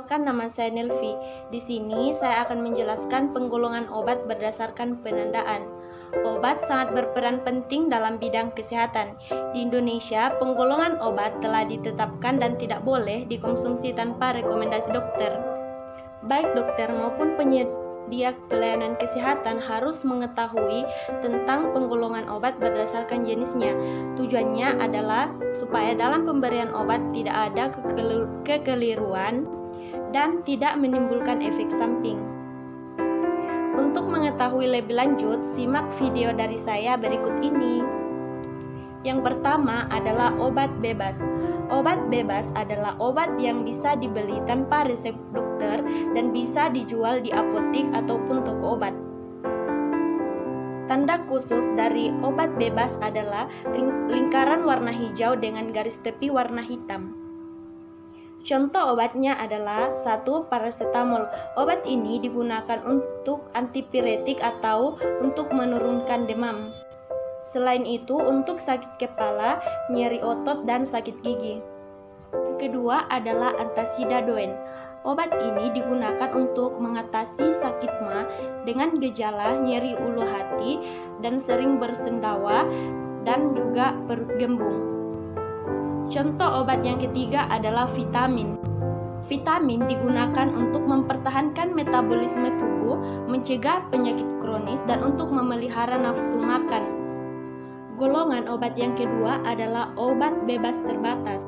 Perkenalkan, nama saya Nelvi. Di sini saya akan menjelaskan penggolongan obat berdasarkan penandaan. Obat sangat berperan penting dalam bidang kesehatan. Di Indonesia, penggolongan obat telah ditetapkan dan tidak boleh dikonsumsi tanpa rekomendasi dokter. Baik dokter maupun penyedia pelayanan kesehatan harus mengetahui tentang penggolongan obat berdasarkan jenisnya. Tujuannya adalah supaya dalam pemberian obat tidak ada kekeliruan dan tidak menimbulkan efek samping. Untuk mengetahui lebih lanjut, simak video dari saya berikut ini. Yang pertama adalah obat bebas. Obat bebas adalah obat yang bisa dibeli tanpa resep dokter dan bisa dijual di apotek ataupun toko obat. Tanda khusus dari obat bebas adalah lingkaran warna hijau dengan garis tepi warna hitam. Contoh obatnya adalah 1. Paracetamol. Obat ini digunakan untuk antipiretik atau untuk menurunkan demam. Selain itu, untuk sakit kepala, nyeri otot, dan sakit gigi. Kedua adalah antasidadoin. Obat ini digunakan untuk mengatasi sakit ma dengan gejala nyeri ulu hati dan sering bersendawa dan juga perut gembung. Contoh obat yang ketiga adalah vitamin. Vitamin digunakan untuk mempertahankan metabolisme tubuh, mencegah penyakit kronis, dan untuk memelihara nafsu makan. Golongan obat yang kedua adalah obat bebas terbatas,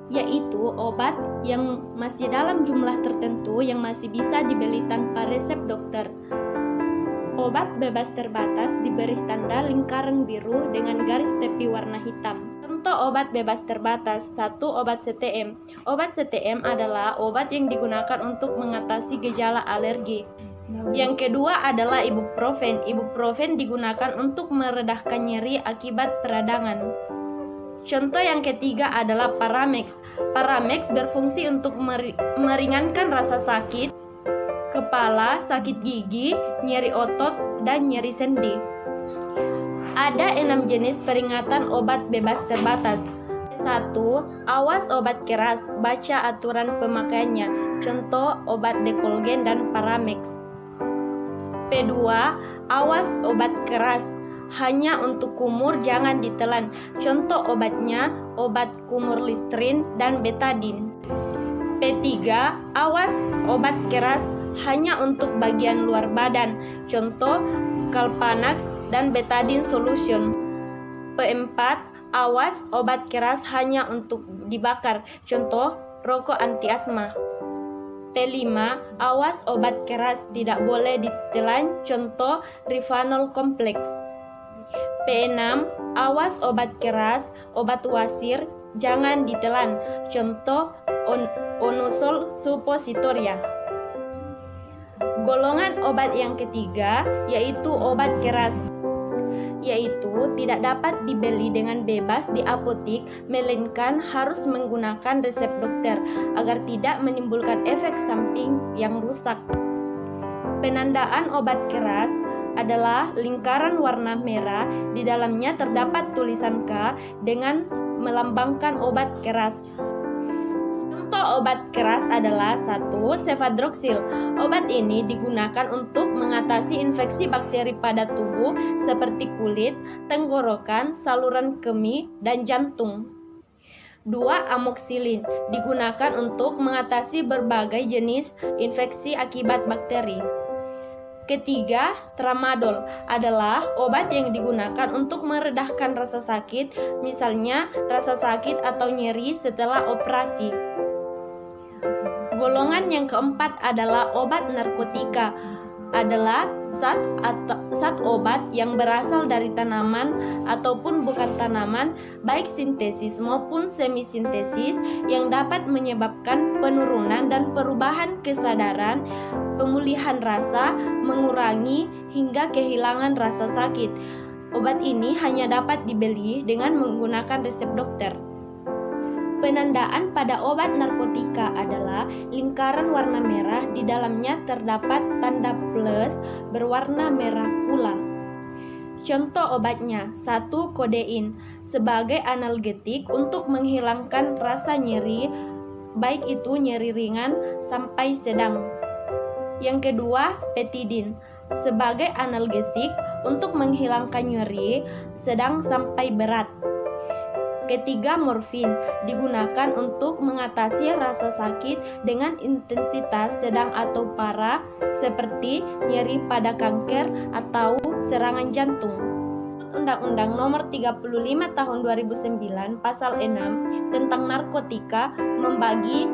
yaitu obat yang masih dalam jumlah tertentu yang masih bisa dibeli tanpa resep dokter. Obat bebas terbatas diberi tanda lingkaran biru dengan garis tepi warna hitam. Contoh obat bebas terbatas. 1. Obat CTM. Obat CTM adalah obat yang digunakan untuk mengatasi gejala alergi. Yang kedua adalah ibuprofen. Ibuprofen digunakan untuk meredahkan nyeri akibat peradangan. Contoh yang ketiga adalah Paramex. Paramex berfungsi untuk meringankan rasa sakit kepala, sakit gigi, nyeri otot, dan nyeri sendi. Ada 6 jenis peringatan obat bebas terbatas. 1. Awas obat keras, baca aturan pemakaiannya. Contoh obat Decolgen dan Paramex. P2. Awas obat keras, hanya untuk kumur, jangan ditelan. Contoh obatnya obat kumur Listerine dan Betadine. P3. Awas obat keras, hanya untuk bagian luar badan. Contoh Calpanax dan Betadine Solution. P4. Awas obat keras hanya untuk dibakar. Contoh rokok anti asma. P5. Awas obat keras, tidak boleh ditelan. Contoh Rivanol Kompleks. P6. Awas obat keras, obat wasir, jangan ditelan. Contoh Onusol Suppositoria. Golongan obat yang ketiga yaitu obat keras, yaitu tidak dapat dibeli dengan bebas di apotek, melainkan harus menggunakan resep dokter agar tidak menimbulkan efek samping yang rusak. Penandaan obat keras adalah lingkaran warna merah, di dalamnya terdapat tulisan K dengan melambangkan obat keras. Contoh obat keras adalah 1. Cefadroxil. Obat ini digunakan untuk mengatasi infeksi bakteri pada tubuh seperti kulit, tenggorokan, saluran kemih, dan jantung. 2. Amoxicillin. Digunakan untuk mengatasi berbagai jenis infeksi akibat bakteri. Ketiga, Tramadol adalah obat yang digunakan untuk meredahkan rasa sakit, misalnya rasa sakit atau nyeri setelah operasi. Golongan yang keempat adalah obat narkotika. Adalah zat obat yang berasal dari tanaman ataupun bukan tanaman, baik sintesis maupun semisintesis, yang dapat menyebabkan penurunan dan perubahan kesadaran, pemulihan rasa, mengurangi hingga kehilangan rasa sakit. Obat ini hanya dapat dibeli dengan menggunakan resep dokter. Penandaan pada obat narkotika adalah lingkaran warna merah, di dalamnya terdapat tanda plus berwarna merah pula. Contoh obatnya, 1. Kodein sebagai analgetik untuk menghilangkan rasa nyeri baik itu nyeri ringan sampai sedang. Yang kedua, petidin sebagai analgesik untuk menghilangkan nyeri sedang sampai berat. Ketiga, morfin digunakan untuk mengatasi rasa sakit dengan intensitas sedang atau parah seperti nyeri pada kanker atau serangan jantung. Undang-Undang Nomor 35 Tahun 2009 Pasal 6 tentang narkotika membagi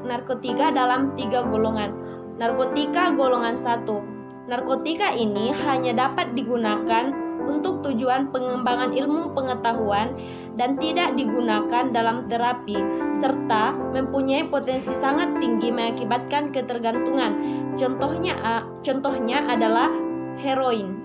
narkotika dalam 3 golongan. Narkotika golongan 1. Narkotika ini hanya dapat digunakan untuk tujuan pengembangan ilmu pengetahuan dan tidak digunakan dalam terapi, serta mempunyai potensi sangat tinggi mengakibatkan ketergantungan. Contohnya adalah heroin.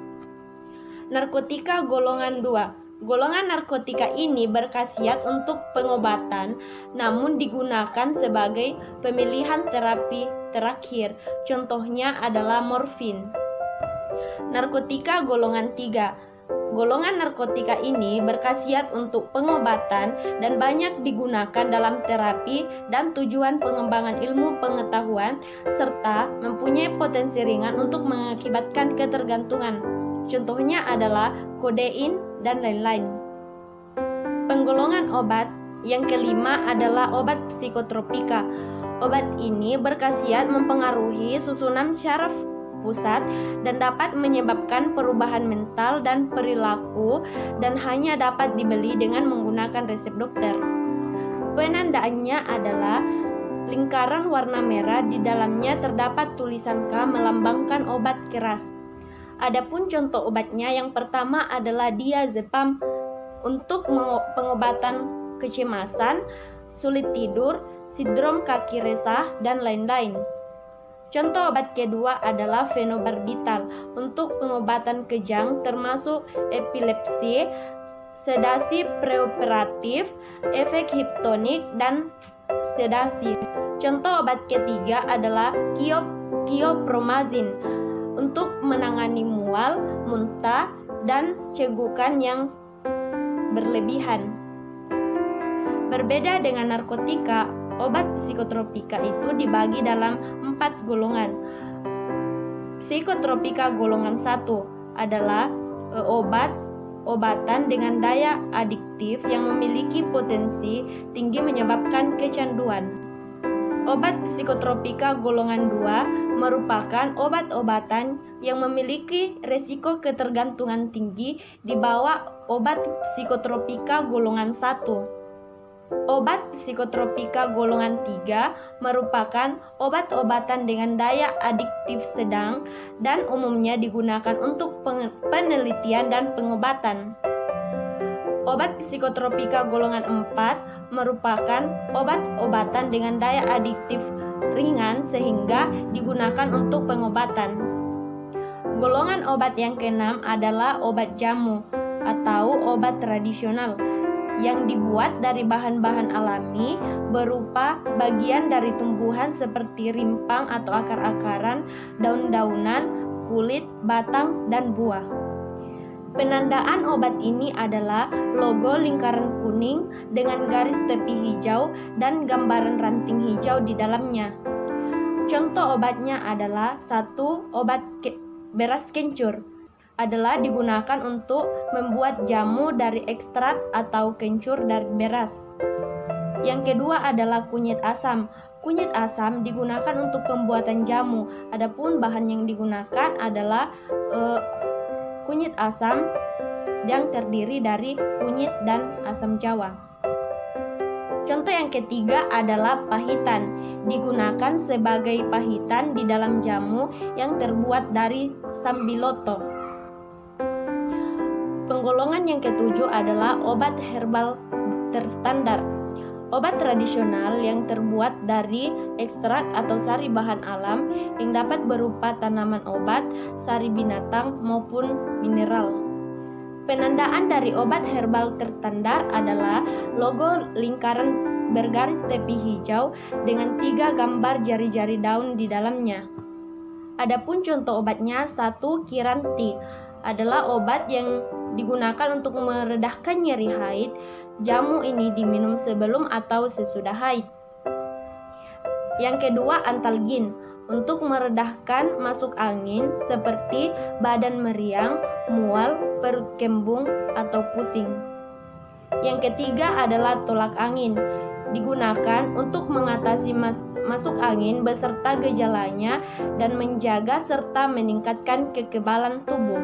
Narkotika golongan 2. Golongan narkotika ini berkhasiat untuk pengobatan, namun digunakan sebagai pemilihan terapi terakhir. Contohnya adalah morfin. Narkotika golongan 3. Golongan narkotika ini berkhasiat untuk pengobatan dan banyak digunakan dalam terapi dan tujuan pengembangan ilmu pengetahuan, serta mempunyai potensi ringan untuk mengakibatkan ketergantungan. Contohnya adalah kodein dan lain-lain. Penggolongan obat yang kelima adalah obat psikotropika. Obat ini berkhasiat mempengaruhi susunan syaraf pusat dan dapat menyebabkan perubahan mental dan perilaku dan hanya dapat dibeli dengan menggunakan resep dokter. Penandaannya adalah lingkaran warna merah, di dalamnya terdapat tulisan K melambangkan obat keras. Adapun contoh obatnya, yang pertama adalah diazepam untuk pengobatan kecemasan, sulit tidur, sindrom kaki resah, dan lain-lain. Contoh obat kedua adalah fenobarbital untuk pengobatan kejang termasuk epilepsi, sedasi preoperatif, efek hipnotik, dan sedasi. Contoh obat ketiga adalah kiyopromazin untuk menangani mual, muntah, dan cegukan yang berlebihan. Berbeda dengan narkotika, obat psikotropika itu dibagi dalam 4 golongan. Psikotropika golongan 1 adalah obatan dengan daya adiktif yang memiliki potensi tinggi menyebabkan kecanduan. Obat psikotropika golongan 2 merupakan obat-obatan yang memiliki resiko ketergantungan tinggi di bawah obat psikotropika golongan 1. Obat psikotropika golongan 3 merupakan obat-obatan dengan daya adiktif sedang dan umumnya digunakan untuk penelitian dan pengobatan. Obat psikotropika golongan 4 merupakan obat-obatan dengan daya adiktif ringan sehingga digunakan untuk pengobatan. Golongan obat yang keenam adalah obat jamu atau obat tradisional yang dibuat dari bahan-bahan alami berupa bagian dari tumbuhan seperti rimpang atau akar-akaran, daun-daunan, kulit, batang, dan buah. Penandaan obat ini adalah logo lingkaran kuning dengan garis tepi hijau dan gambaran ranting hijau di dalamnya. Contoh obatnya adalah 1. Obat beras kencur adalah digunakan untuk membuat jamu dari ekstrak atau kencur dari beras. Yang kedua adalah kunyit asam. Kunyit asam digunakan untuk pembuatan jamu. Adapun bahan yang digunakan adalah kunyit asam yang terdiri dari kunyit dan asam jawa. Contoh yang ketiga adalah pahitan. Digunakan sebagai pahitan di dalam jamu yang terbuat dari sambiloto. Penggolongan yang ketujuh adalah obat herbal terstandar. Obat tradisional yang terbuat dari ekstrak atau sari bahan alam yang dapat berupa tanaman obat, sari binatang, maupun mineral. Penandaan dari obat herbal terstandar adalah logo lingkaran bergaris tepi hijau dengan 3 gambar jari-jari daun di dalamnya. Adapun contoh obatnya 1. Kiranti adalah obat yang digunakan untuk meredahkan nyeri haid. Jamu ini diminum sebelum atau sesudah haid. Yang kedua, antalgin untuk meredahkan masuk angin seperti badan meriang, mual, perut kembung, atau pusing. Yang ketiga adalah tolak angin, digunakan untuk mengatasi masuk angin beserta gejalanya dan menjaga serta meningkatkan kekebalan tubuh.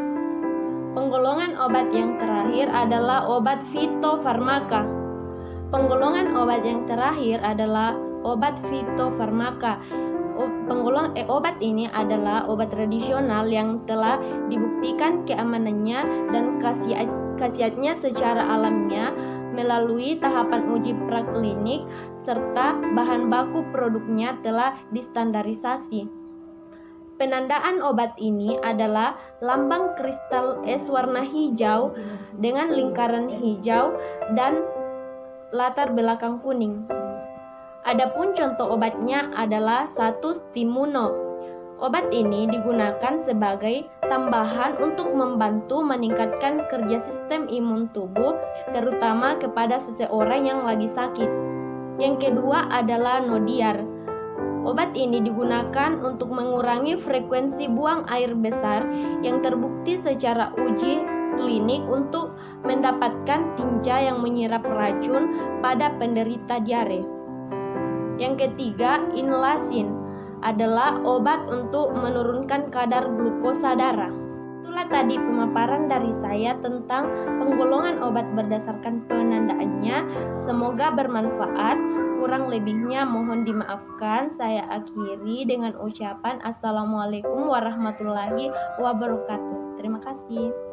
Penggolongan obat yang terakhir adalah obat fitofarmaka. Penggolongan obat yang terakhir adalah obat fitofarmaka. Obat ini adalah obat tradisional yang telah dibuktikan keamanannya dan khasiatnya secara alamiah melalui tahapan uji praklinik serta bahan baku produknya telah distandarisasi. Penandaan obat ini adalah lambang kristal es warna hijau dengan lingkaran hijau dan latar belakang kuning. Adapun contoh obatnya adalah 1 Stimuno. Obat ini digunakan sebagai tambahan untuk membantu meningkatkan kerja sistem imun tubuh, terutama kepada seseorang yang lagi sakit. Yang kedua adalah Nodiar. Obat ini digunakan untuk mengurangi frekuensi buang air besar yang terbukti secara uji klinik untuk mendapatkan tinja yang menyerap racun pada penderita diare. Yang ketiga, Inlasin adalah obat untuk menurunkan kadar glukosa darah. Itulah tadi pemaparan dari saya tentang penggolongan obat berdasarkan penandaannya. Semoga bermanfaat. Kurang lebihnya mohon dimaafkan. Saya akhiri dengan ucapan Assalamualaikum warahmatullahi wabarakatuh. Terima kasih.